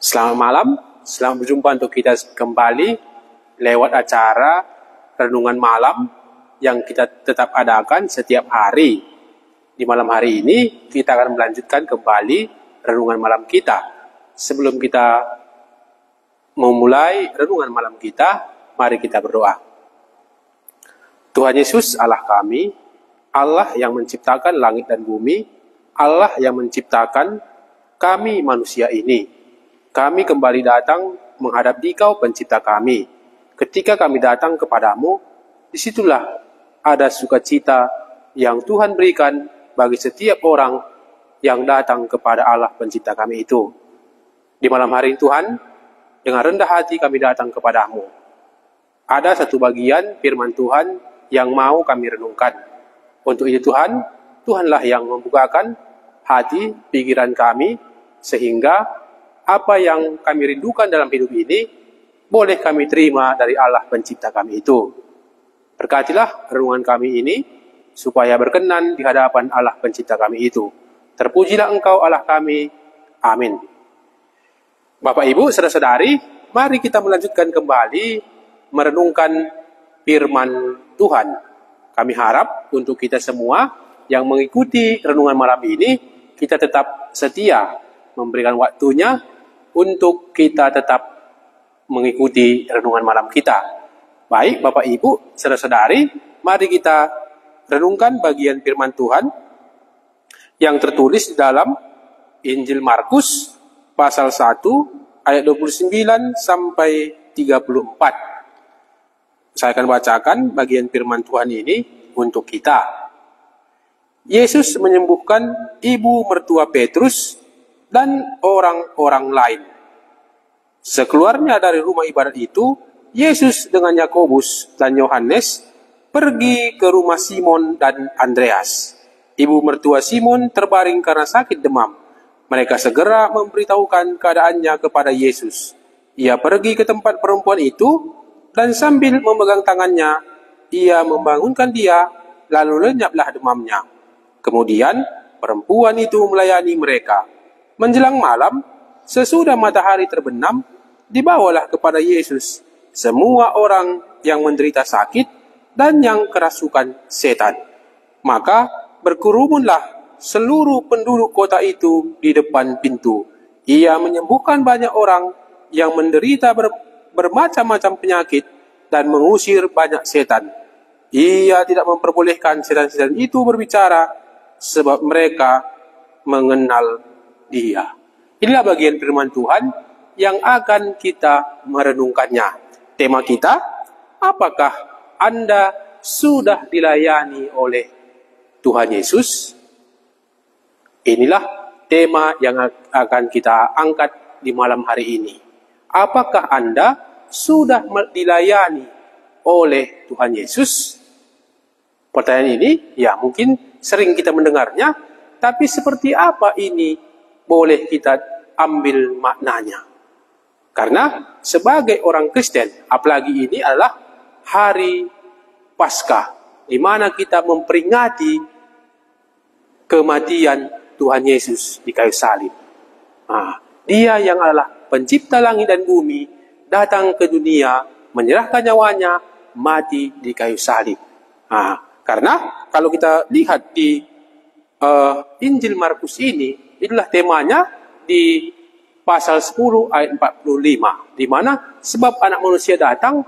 Selamat malam, selamat berjumpa untuk kita kembali lewat acara Renungan Malam yang kita tetap adakan setiap hari. Di malam hari ini kita akan melanjutkan kembali Renungan Malam kita. Sebelum kita memulai Renungan Malam kita, mari kita berdoa. Tuhan Yesus Allah kami, Allah yang menciptakan langit dan bumi, Allah yang menciptakan kami manusia ini. Kami kembali datang menghadap Dikau pencipta kami. Ketika kami datang kepadamu, disitulah ada sukacita yang Tuhan berikan bagi setiap orang yang datang kepada Allah pencipta kami itu. Di malam hari Tuhan, dengan rendah hati kami datang kepadamu. Ada satu bagian firman Tuhan yang mau kami renungkan. Untuk itu Tuhan, Tuhanlah yang membukakan hati, pikiran kami, sehingga apa yang kami rindukan dalam hidup ini, boleh kami terima dari Allah pencipta kami itu. Berkatilah renungan kami ini, supaya berkenan di hadapan Allah pencipta kami itu. Terpujilah Engkau Allah kami. Amin. Bapak Ibu, saudara-saudari, mari kita melanjutkan kembali merenungkan firman Tuhan. Kami harap untuk kita semua yang mengikuti renungan malam ini, kita tetap setia memberikan waktunya untuk kita tetap mengikuti renungan malam kita. Baik Bapak Ibu, saudara-saudari, mari kita renungkan bagian firman Tuhan yang tertulis di dalam Injil Markus pasal 1 ayat 29 sampai 34. Saya akan bacakan bagian firman Tuhan ini untuk kita. Yesus menyembuhkan ibu mertua Petrus dan orang-orang lain. Sekeluarnya dari rumah ibadat itu, Yesus dengan Yakobus dan Yohanes pergi ke rumah Simon dan Andreas. Ibu mertua Simon terbaring karena sakit demam. Mereka segera memberitahukan keadaannya kepada Yesus. Ia pergi ke tempat perempuan itu dan sambil memegang tangannya, ia membangunkan dia, lalu lenyaplah demamnya. Kemudian perempuan itu melayani mereka. Menjelang malam, sesudah matahari terbenam, dibawalah kepada Yesus semua orang yang menderita sakit dan yang kerasukan setan. Maka berkerumunlah seluruh penduduk kota itu di depan pintu. Ia menyembuhkan banyak orang yang menderita bermacam-macam penyakit dan mengusir banyak setan. Ia tidak memperbolehkan setan-setan itu berbicara, sebab mereka mengenal Dia. Inilah bagian firman Tuhan yang akan kita merenungkannya. Tema kita, apakah Anda sudah dilayani oleh Tuhan Yesus? Inilah tema yang akan kita angkat di malam hari ini. Apakah Anda sudah dilayani oleh Tuhan Yesus? Pertanyaan ini, ya mungkin sering kita mendengarnya, tapi seperti apa ini boleh kita ambil maknanya? Karena sebagai orang Kristen, apalagi ini adalah hari Paskah, di mana kita memperingati kematian Tuhan Yesus di kayu salib. Dia yang adalah pencipta langit dan bumi, datang ke dunia, menyerahkan nyawanya, mati di kayu salib. Karena kalau kita lihat di Injil Markus ini, itulah temanya di pasal 10 ayat 45, di mana sebab anak manusia datang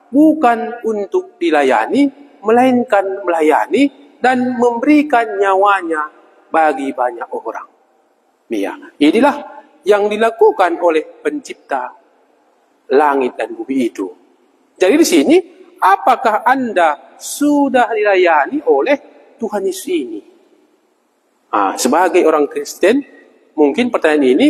bukan untuk dilayani, melainkan melayani dan memberikan nyawanya bagi banyak orang. Ya, inilah yang dilakukan oleh pencipta langit dan bumi itu. Jadi di sini, apakah Anda sudah dilayani oleh Tuhan Yesus ini? Sebagai orang Kristen, mungkin pertanyaan ini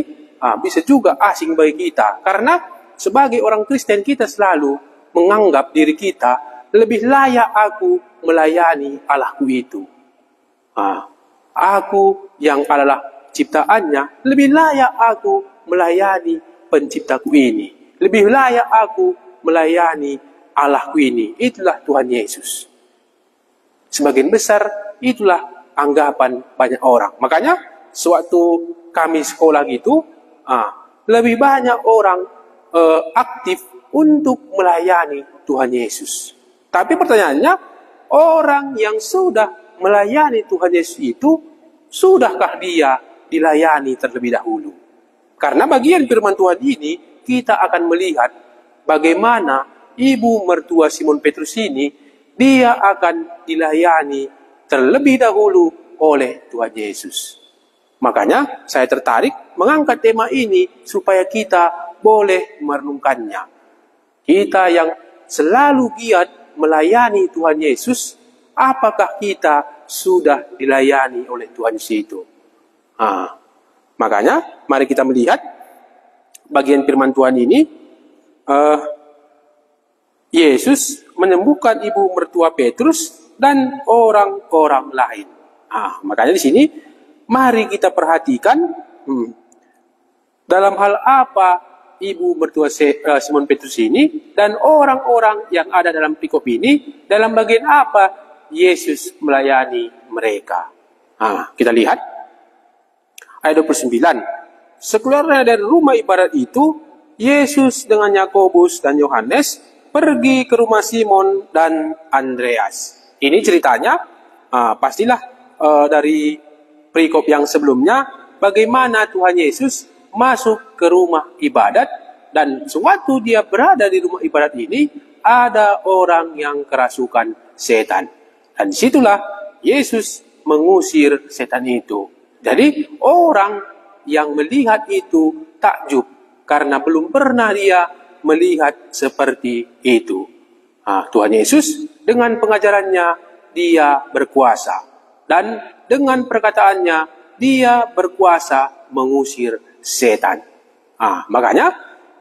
bisa juga asing bagi kita. Karena sebagai orang Kristen, kita selalu menganggap diri kita lebih layak aku melayani Allahku itu. Aku yang adalah ciptaannya, lebih layak aku melayani penciptaku ini. Lebih layak aku melayani Allahku ini. Itulah Tuhan Yesus. Sebagian besar itulah anggapan banyak orang. Makanya sewaktu kami sekolah gitu, lebih banyak orang aktif untuk melayani Tuhan Yesus. Tapi pertanyaannya, orang yang sudah melayani Tuhan Yesus itu, sudahkah dia dilayani terlebih dahulu? Karena bagian firman Tuhan ini, kita akan melihat bagaimana ibu mertua Simon Petrus ini, dia akan dilayani terlebih dahulu oleh Tuhan Yesus. Makanya saya tertarik mengangkat tema ini supaya kita boleh merenungkannya. Kita yang selalu giat melayani Tuhan Yesus, apakah kita sudah dilayani oleh Tuhan Yesus itu? Makanya mari kita melihat bagian firman Tuhan ini. Yesus menyembuhkan ibu mertua Petrus dan orang-orang lain. Makanya di sini mari kita perhatikan dalam hal apa ibu mertua Simon Petrus ini dan orang-orang yang ada dalam perikop ini, dalam bagian apa Yesus melayani mereka. Kita lihat ayat 29. Sekeluarnya dari rumah ibadat itu, Yesus dengan Yakobus dan Yohanes pergi ke rumah Simon dan Andreas. Ini ceritanya, pastilah dari perikop yang sebelumnya, bagaimana Tuhan Yesus masuk ke rumah ibadat, dan sewaktu dia berada di rumah ibadat ini, ada orang yang kerasukan setan. Dan disitulah Yesus mengusir setan itu. Jadi orang yang melihat itu takjub, karena belum pernah dia melihat seperti itu. Tuhan Yesus dengan pengajarannya dia berkuasa, dan dengan perkataannya dia berkuasa mengusir setan. Makanya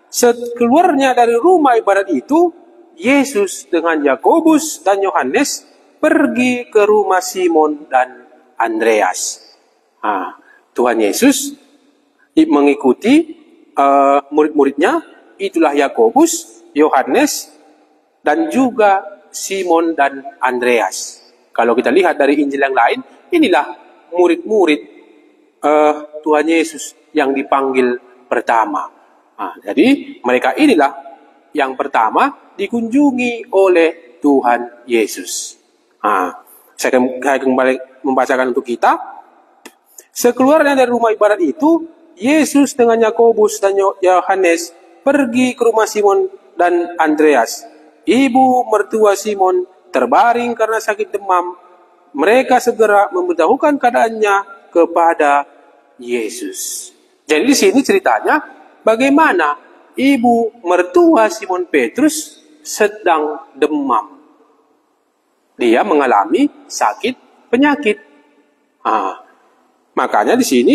sekeluarnya dari rumah ibadat itu, Yesus dengan Yakobus dan Yohanes pergi ke rumah Simon dan Andreas. Tuhan Yesus mengikuti murid-muridnya, itulah Yakobus, Yohanes, dan juga Simon dan Andreas. Kalau kita lihat dari Injil yang lain, inilah murid-murid Tuhan Yesus yang dipanggil pertama. Jadi mereka inilah yang pertama dikunjungi oleh Tuhan Yesus. Saya kembali membacakan untuk kita. Sekeluarnya dari rumah ibadat itu, Yesus dengan Yakobus dan Yohanes pergi ke rumah Simon dan Andreas. Ibu mertua Simon terbaring karena sakit demam. Mereka segera memberitahukan keadaannya kepada Yesus. Jadi di sini ceritanya bagaimana ibu mertua Simon Petrus sedang demam. Dia mengalami sakit penyakit. Makanya di sini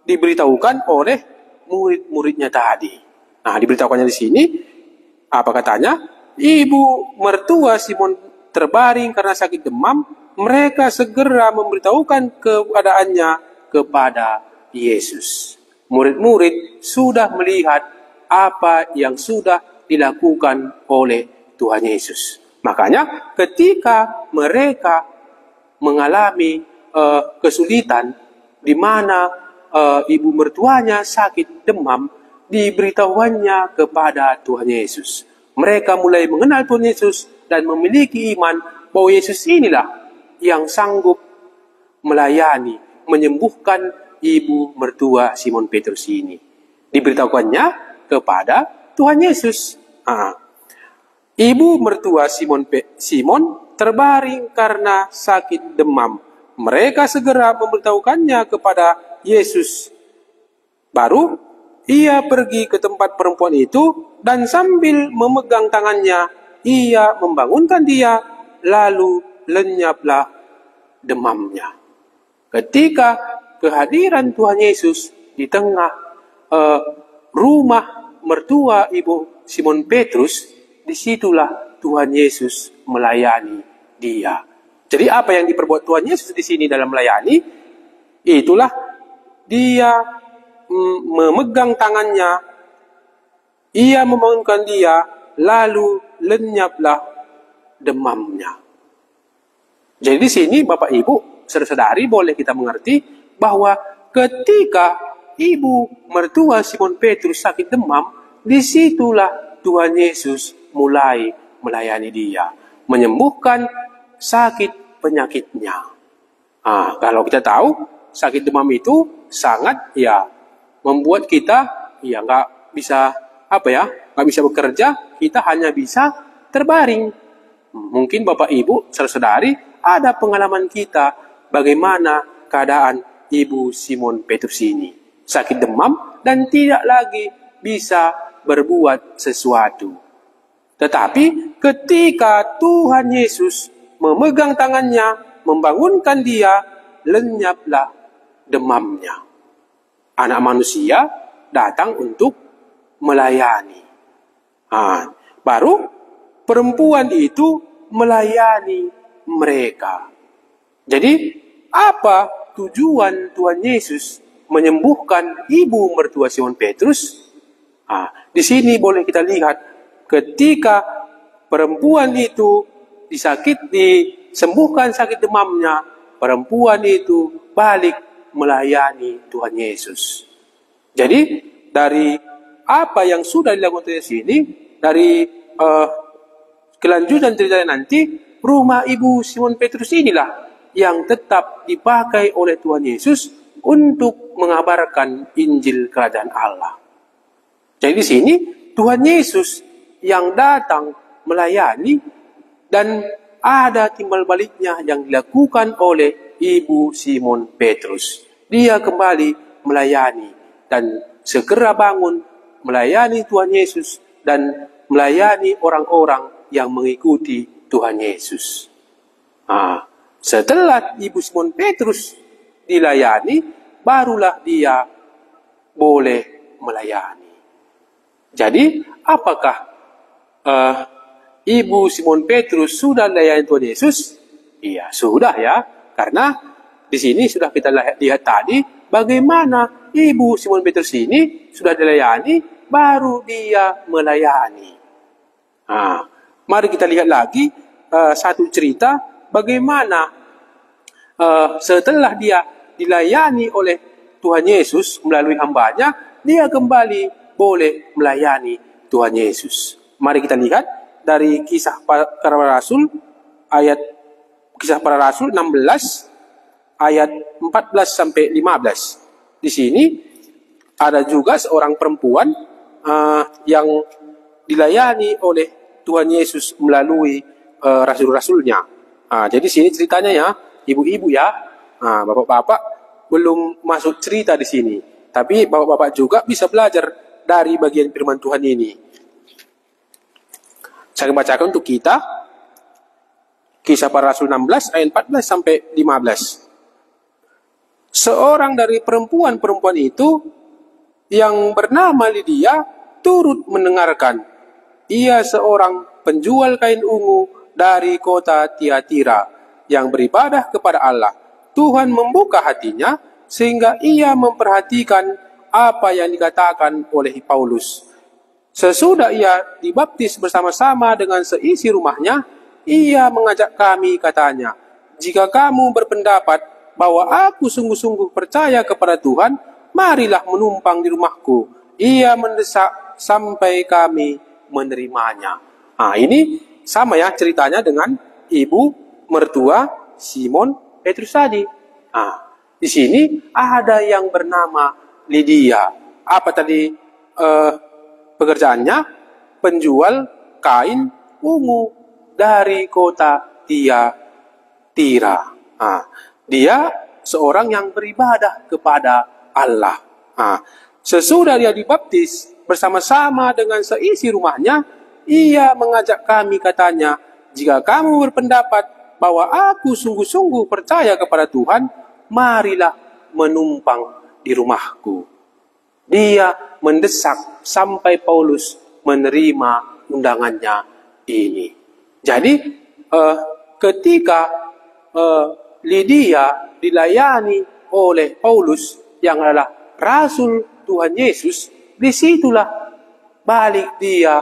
diberitahukan oleh murid-muridnya tadi. Diberitahukannya di sini apa katanya? Ibu mertua Simon terbaring karena sakit demam. Mereka segera memberitahukan keadaannya kepada Yesus. Murid-murid sudah melihat apa yang sudah dilakukan oleh Tuhan Yesus. Makanya ketika mereka mengalami kesulitan di mana ibu mertuanya sakit demam, diberitahuannya kepada Tuhan Yesus. Mereka mulai mengenal Tuhan Yesus dan memiliki iman bahwa Yesus inilah yang sanggup melayani, menyembuhkan ibu mertua Simon Petrus ini. Diberitahukannya kepada Tuhan Yesus. Ibu mertua Simon terbaring karena sakit demam. Mereka segera memberitahukannya kepada Yesus. Baru ia pergi ke tempat perempuan itu dan sambil memegang tangannya, ia membangunkan dia, lalu lenyaplah demamnya. Ketika kehadiran Tuhan Yesus di tengah rumah mertua ibu Simon Petrus, disitulah Tuhan Yesus melayani dia. Jadi apa yang diperbuat Tuhan Yesus di sini dalam melayani, itulah dia memegang tangannya, ia membangunkan dia, lalu lenyaplah demamnya. Jadi di sini Bapak Ibu, saudara-saudari, boleh kita mengerti bahwa ketika ibu mertua Simon Petrus sakit demam, disitulah Tuhan Yesus mulai melayani dia, menyembuhkan sakit penyakitnya. Kalau kita tahu sakit demam itu sangat membuat kita nggak bisa nggak bisa bekerja, kita hanya bisa terbaring. Mungkin Bapak Ibu, saudari, ada pengalaman kita bagaimana keadaan Ibu Simon Petrus ini. Sakit demam dan tidak lagi bisa berbuat sesuatu. Tetapi ketika Tuhan Yesus memegang tangannya, membangunkan dia, lenyaplah demamnya. Anak manusia datang untuk melayani. Baru perempuan itu melayani mereka. Jadi, apa tujuan Tuhan Yesus menyembuhkan ibu mertua Simon Petrus? Di sini boleh kita lihat ketika perempuan itu disembuhkan sakit demamnya, perempuan itu balik melayani Tuhan Yesus. Jadi, dari apa yang sudah dilakukan di sini, dari kelanjutan ceritanya nanti, rumah ibu Simon Petrus inilah yang tetap dipakai oleh Tuhan Yesus untuk mengabarkan Injil Kerajaan Allah. Jadi di sini Tuhan Yesus yang datang melayani, dan ada timbal baliknya yang dilakukan oleh ibu Simon Petrus. Dia kembali melayani dan segera bangun melayani Tuhan Yesus dan melayani orang-orang yang mengikuti Tuhan Yesus. Setelah ibu Simon Petrus dilayani, barulah dia boleh melayani. Jadi, apakah ibu Simon Petrus sudah melayani Tuhan Yesus? Iya, sudah ya. Karena di sini sudah kita lihat tadi bagaimana ibu Simon Petrus ini sudah dilayani, baru dia melayani. Mari kita lihat lagi satu cerita bagaimana setelah dia dilayani oleh Tuhan Yesus melalui hambanya, dia kembali boleh melayani Tuhan Yesus. Mari kita lihat dari Kisah Para Rasul Kisah Para Rasul 16 ayat 14 sampai 15. Di sini ada juga seorang perempuan yang dilayani oleh Tuhan Yesus melalui rasul-rasulnya. Jadi sini ceritanya ya, ibu-ibu ya, bapak-bapak belum masuk cerita di sini, tapi bapak-bapak juga bisa belajar dari bagian firman Tuhan ini. Saya bacakan untuk kita Kisah Para Rasul 16 ayat 14 sampai 15. Seorang dari perempuan-perempuan itu yang bernama Lydia turut mendengarkan. Ia seorang penjual kain ungu dari kota Tiatira yang beribadah kepada Allah. Tuhan membuka hatinya sehingga ia memperhatikan apa yang dikatakan oleh Paulus. Sesudah ia dibaptis bersama-sama dengan seisi rumahnya, ia mengajak kami, katanya, "Jika kamu berpendapat bahwa aku sungguh-sungguh percaya kepada Tuhan, marilah menumpang di rumahku." Ia mendesak sampai kami menerimanya. Ini sama ya ceritanya dengan ibu mertua Simon Petrus tadi. Di sini ada yang bernama Lydia. Apa tadi pekerjaannya? Penjual kain ungu dari kota Tiatira. Dia seorang yang beribadah kepada Allah. Sesudah dia dibaptis bersama-sama dengan seisi rumahnya, ia mengajak kami, katanya, "Jika kamu berpendapat bahwa aku sungguh-sungguh percaya kepada Tuhan, marilah menumpang di rumahku." Dia mendesak sampai Paulus menerima undangannya ini. Jadi ketika Lydia dilayani oleh Paulus yang adalah Rasul Tuhan Yesus, disitulah balik dia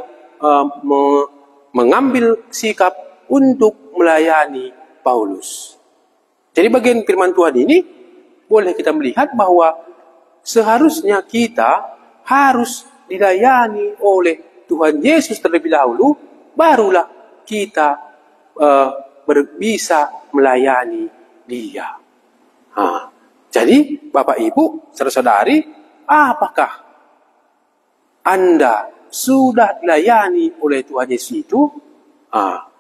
mengambil sikap untuk melayani Paulus. Jadi bagian firman Tuhan ini boleh kita melihat bahwa seharusnya kita harus dilayani oleh Tuhan Yesus terlebih dahulu, barulah kita bisa melayani Dia. Jadi Bapak Ibu, saudara-saudari, apakah Anda sudah dilayani oleh Tuhan Yesus itu?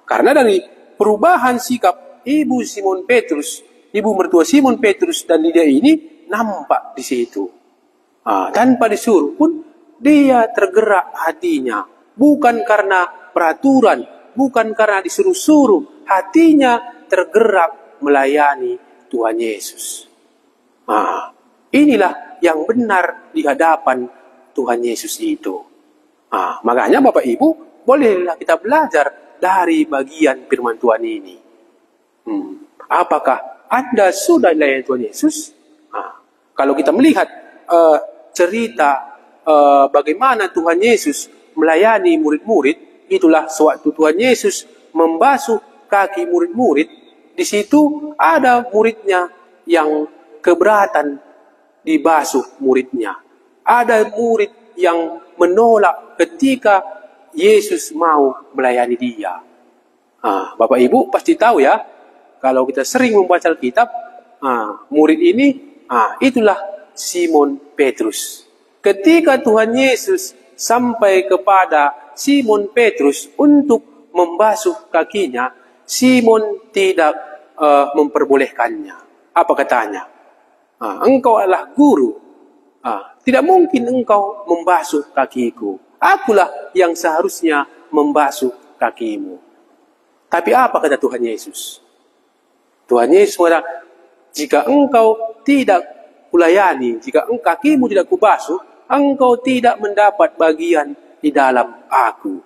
Karena dari perubahan sikap Ibu Simon Petrus, Ibu mertua Simon Petrus dan Lydia ini nampak di situ. Tanpa disuruh pun dia tergerak hatinya. Bukan karena peraturan, bukan karena disuruh-suruh. Hatinya tergerak melayani Tuhan Yesus. Inilah yang benar di hadapan Tuhan Yesus itu. Makanya Bapak Ibu, bolehlah kita belajar dari bagian firman Tuhan ini. Apakah Anda sudah dilayani Tuhan Yesus? Kalau kita melihat cerita bagaimana Tuhan Yesus melayani murid-murid, itulah sewaktu Tuhan Yesus membasuh kaki murid-murid, di situ ada muridnya yang keberatan dibasuh muridnya. Ada murid yang menolak ketika Yesus mau melayani dia. Bapak Ibu pasti tahu ya, kalau kita sering membaca Alkitab, murid ini, itulah Simon Petrus. Ketika Tuhan Yesus sampai kepada Simon Petrus untuk membasuh kakinya, Simon tidak memperbolehkannya. Apa katanya? Engkau adalah guru. Tidak mungkin engkau membasuh kakiku. Akulah yang seharusnya membasuh kakimu. Tapi apa kata Tuhan Yesus? Tuhan Yesus mengatakan, jika engkau tidak kulayani, jika kakimu tidak kubasuh, engkau tidak mendapat bagian di dalam aku.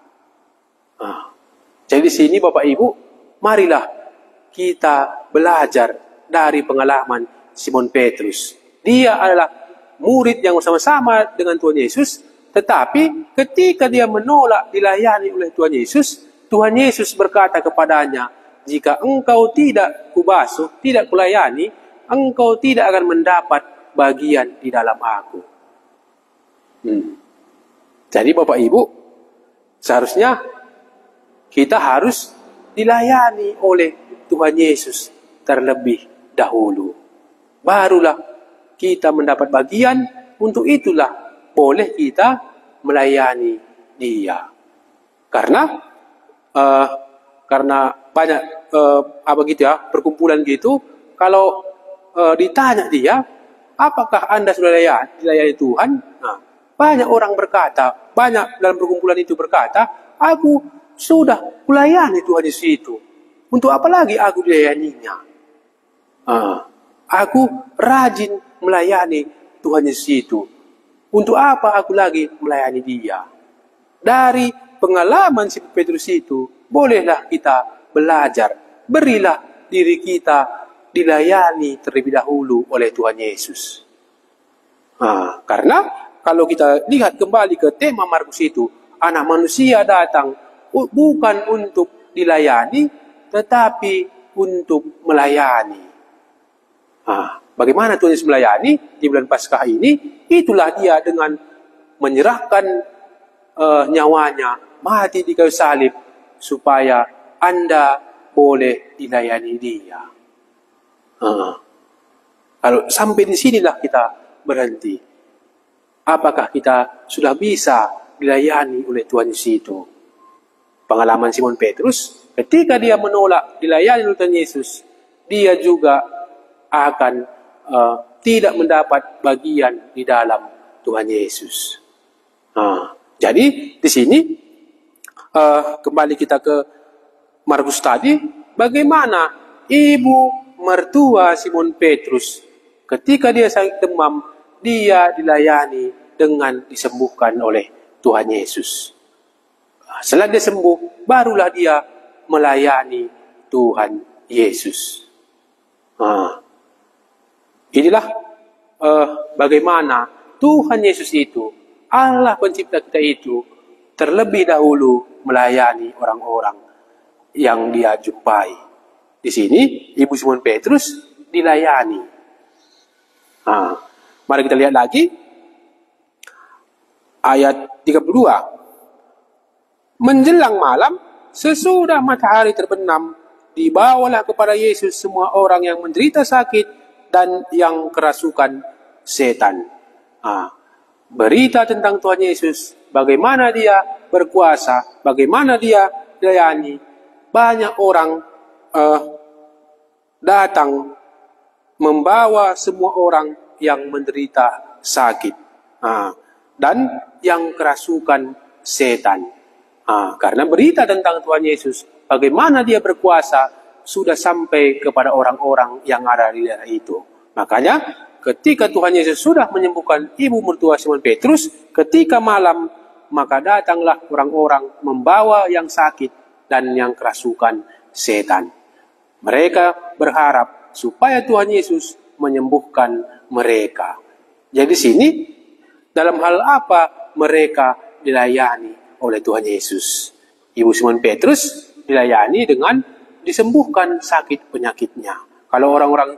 Jadi di sini Bapak Ibu, marilah kita belajar dari pengalaman Simon Petrus. Dia adalah murid yang bersama-sama dengan Tuhan Yesus, tetapi ketika dia menolak dilayani oleh Tuhan Yesus, Tuhan Yesus berkata kepadanya, jika engkau tidak kubasuh, tidak kulayani, engkau tidak akan mendapat bagian di dalam aku. Jadi Bapak Ibu, seharusnya kita harus dilayani oleh Tuhan Yesus terlebih dahulu. Barulah kita mendapat bagian, untuk itulah boleh kita melayani Dia. Karena banyak perkumpulan gitu, kalau ditanya dia, apakah Anda sudah dilayani Tuhan? Banyak orang berkata, banyak dalam perkumpulan itu berkata, aku sudah melayani Tuhan Yesus itu. Untuk apa lagi aku dilayaninya? Aku rajin melayani Tuhan Yesus itu. Untuk apa aku lagi melayani Dia? Dari pengalaman si Petrus itu, bolehlah kita belajar. Berilah diri kita dilayani terlebih dahulu oleh Tuhan Yesus. Karena kalau kita lihat kembali ke tema Markus itu, Anak Manusia datang bukan untuk dilayani, tetapi untuk melayani. Bagaimana Tuhan Yesus melayani di bulan Paskah ini? Itulah Dia dengan menyerahkan nyawanya, mati di kayu salib, supaya Anda boleh dilayani Dia. Kalau sampai di sinilah kita berhenti. Apakah kita sudah bisa dilayani oleh Tuhan Yesus itu? Pengalaman Simon Petrus, ketika dia menolak dilayani oleh Tuhan Yesus, dia juga akan tidak mendapat bagian di dalam Tuhan Yesus. Jadi di sini kembali kita ke Markus tadi, bagaimana ibu mertua Simon Petrus ketika dia sakit demam, dia dilayani dengan disembuhkan oleh Tuhan Yesus. Setelah dia sembuh, barulah dia melayani Tuhan Yesus. Inilah bagaimana Tuhan Yesus itu, Allah pencipta kita itu, terlebih dahulu melayani orang-orang yang Dia jumpai. Di sini, Ibu Simon Petrus dilayani. Mari kita lihat lagi ayat 32. Menjelang malam, sesudah matahari terbenam, dibawalah kepada Yesus semua orang yang menderita sakit dan yang kerasukan setan. Berita tentang Tuhan Yesus, bagaimana dia berkuasa, bagaimana dia dilayani. Banyak orang datang membawa semua orang yang menderita sakit dan yang kerasukan setan. Karena berita tentang Tuhan Yesus, bagaimana dia berkuasa, sudah sampai kepada orang-orang yang ada di daerah itu. Makanya ketika Tuhan Yesus sudah menyembuhkan ibu mertua Simon Petrus, ketika malam, maka datanglah orang-orang membawa yang sakit dan yang kerasukan setan. Mereka berharap supaya Tuhan Yesus menyembuhkan mereka. Jadi sini, dalam hal apa mereka dilayani oleh Tuhan Yesus? Ibu Simon Petrus dilayani dengan disembuhkan sakit penyakitnya. Kalau orang-orang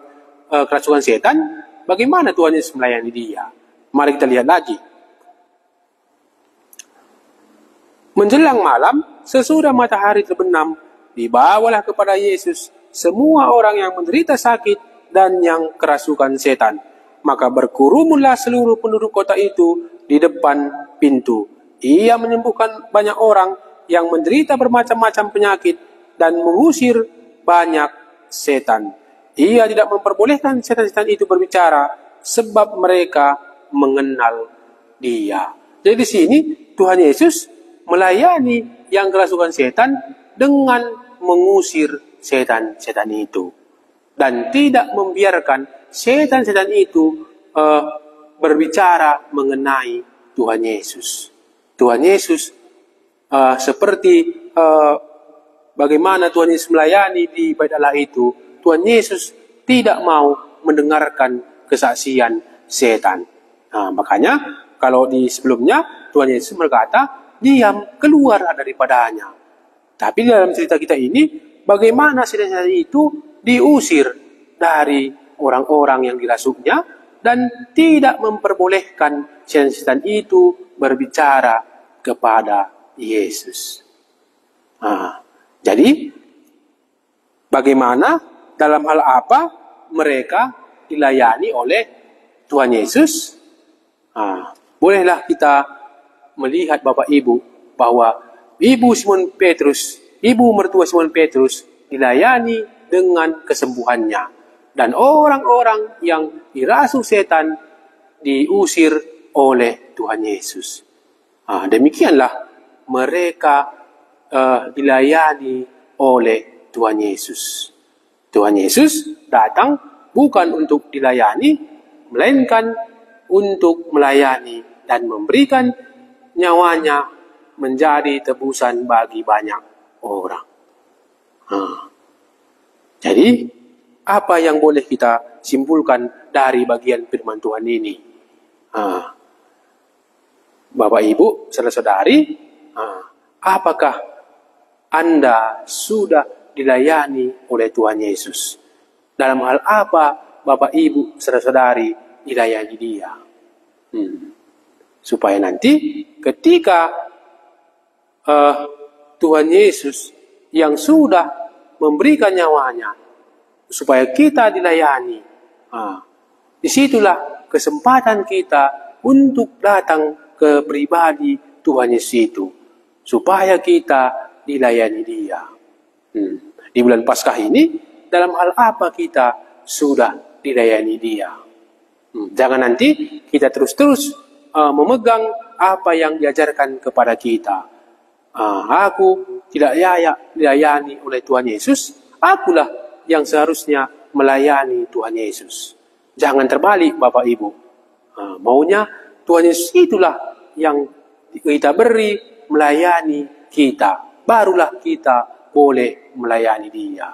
kerasukan setan, bagaimana Tuhan Yesus melayani dia? Mari kita lihat lagi. Menjelang malam, sesudah matahari terbenam, dibawalah kepada Yesus semua orang yang menderita sakit dan yang kerasukan setan. Maka berkerumunlah seluruh penduduk kota itu di depan pintu. Ia menyembuhkan banyak orang yang menderita bermacam-macam penyakit dan mengusir banyak setan. Ia tidak memperbolehkan setan-setan itu berbicara sebab mereka mengenal dia. Jadi di sini Tuhan Yesus melayani yang kerasukan setan dengan mengusir setan-setan itu. Dan tidak membiarkan setan-setan itu berbicara mengenai Tuhan Yesus. Tuhan Yesus seperti bagaimana Tuhan Yesus melayani di Bait Allah itu, Tuhan Yesus tidak mau mendengarkan kesaksian setan. Makanya kalau di sebelumnya Tuhan Yesus berkata, diam, keluar daripadanya. Tapi dalam cerita kita ini, bagaimana setan-setan itu diusir dari orang-orang yang dirasuknya dan tidak memperbolehkan setan-setan itu berbicara kepada Yesus. Jadi, bagaimana, dalam hal apa mereka dilayani oleh Tuhan Yesus? Bolehlah kita melihat Bapak Ibu bahwa Ibu Simon Petrus, ibu mertua Simon Petrus dilayani dengan kesembuhannya. Dan orang-orang yang dirasuk setan diusir oleh Tuhan Yesus. Demikianlah mereka dilayani oleh Tuhan Yesus. Tuhan Yesus datang bukan untuk dilayani, melainkan untuk melayani dan memberikan nyawanya menjadi tebusan bagi banyak orang. Jadi, apa yang boleh kita simpulkan dari bagian firman Tuhan ini? Bapak Ibu, saudara-saudari, apakah Anda sudah dilayani oleh Tuhan Yesus? Dalam hal apa Bapak Ibu, saudara-saudari dilayani dia? Supaya nanti ketika Tuhan Yesus yang sudah memberikan nyawanya supaya kita dilayani, disitulah kesempatan kita untuk datang ke pribadi Tuhan Yesus itu supaya kita dilayani dia. Di bulan Paskah ini, dalam hal apa kita sudah dilayani dia? Jangan nanti kita terus-terus memegang apa yang diajarkan kepada kita. Aku tidak layak dilayani oleh Tuhan Yesus, akulah yang seharusnya melayani Tuhan Yesus. Jangan terbalik Bapak Ibu. Maunya Tuhan Yesus itulah yang kita beri melayani kita. Barulah kita boleh melayani dia.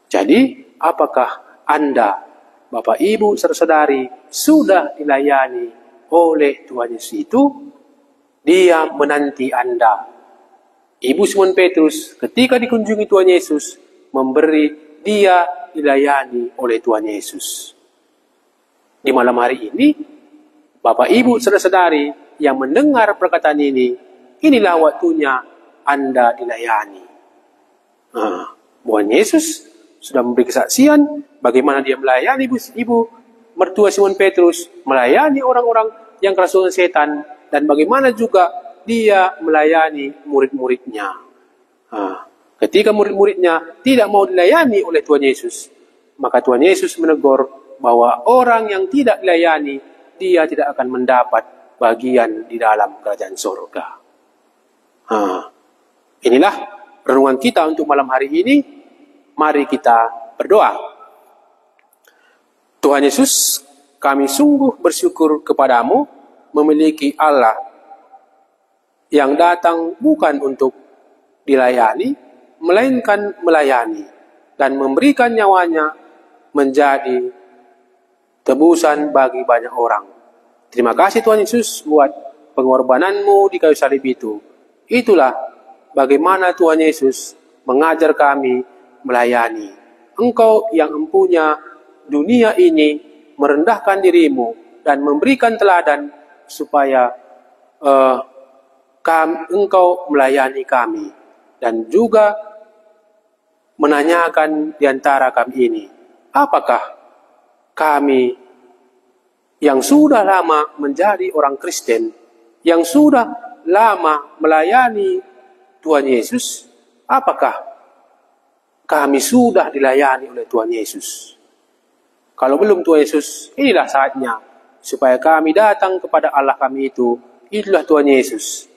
Jadi, apakah Anda, Bapak Ibu, saudara-saudari, sudah dilayani oleh Tuhan Yesus itu? Dia menanti Anda. Ibu Simon Petrus ketika dikunjungi Tuhan Yesus, memberi dia dilayani oleh Tuhan Yesus. Di malam hari ini, Bapak Ibu saudara-saudari yang mendengar perkataan ini, inilah waktunya Anda dilayani. Tuhan Yesus sudah memberi kesaksian bagaimana dia melayani ibu mertua Simon Petrus, melayani orang-orang yang kerasukan setan, dan bagaimana juga dia melayani murid-muridnya. Ketika murid-muridnya tidak mau dilayani oleh Tuhan Yesus, maka Tuhan Yesus menegur bahwa orang yang tidak dilayani, dia tidak akan mendapat bagian di dalam kerajaan surga. Inilah renungan kita untuk malam hari ini. Mari kita berdoa. Tuhan Yesus, kami sungguh bersyukur kepadamu memiliki Allah yang datang bukan untuk dilayani, melainkan melayani dan memberikan nyawanya menjadi tebusan bagi banyak orang. Terima kasih Tuhan Yesus buat pengorbananmu di kayu salib itu. Itulah bagaimana Tuhan Yesus mengajar kami melayani. Engkau yang empunya dunia ini merendahkan dirimu dan memberikan teladan supaya engkau melayani kami, dan juga menanyakan di antara kami ini, apakah kami yang sudah lama menjadi orang Kristen, yang sudah lama melayani Tuhan Yesus, apakah kami sudah dilayani oleh Tuhan Yesus? Kalau belum Tuhan Yesus, inilah saatnya supaya kami datang kepada Allah kami itu. Itulah Tuhan Yesus.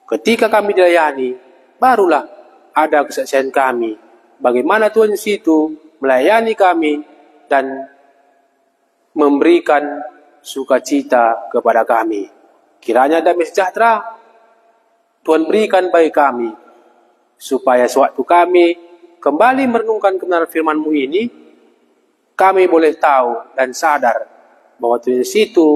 Ketika kami dilayani, barulah ada kesaksian kami bagaimana Tuhan Yesus itu melayani kami dan memberikan sukacita kepada kami. Kiranya damai sejahtera Tuhan berikan bagi kami, supaya sewaktu kami kembali merenungkan kebenaran firman-Mu ini, kami boleh tahu dan sadar bahwa Tuhan Yesus itu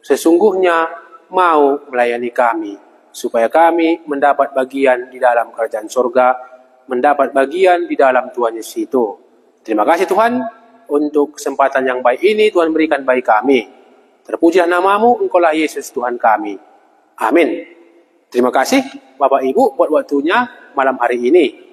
sesungguhnya mau melayani kami, supaya kami mendapat bagian di dalam kerajaan surga, mendapat bagian di dalam Tuhan Yesus itu. Terima kasih Tuhan untuk kesempatan yang baik ini Tuhan berikan bagi kami. Terpujilah nama-Mu, Engkaulah Yesus Tuhan kami. Amin. Terima kasih Bapak Ibu buat waktunya malam hari ini.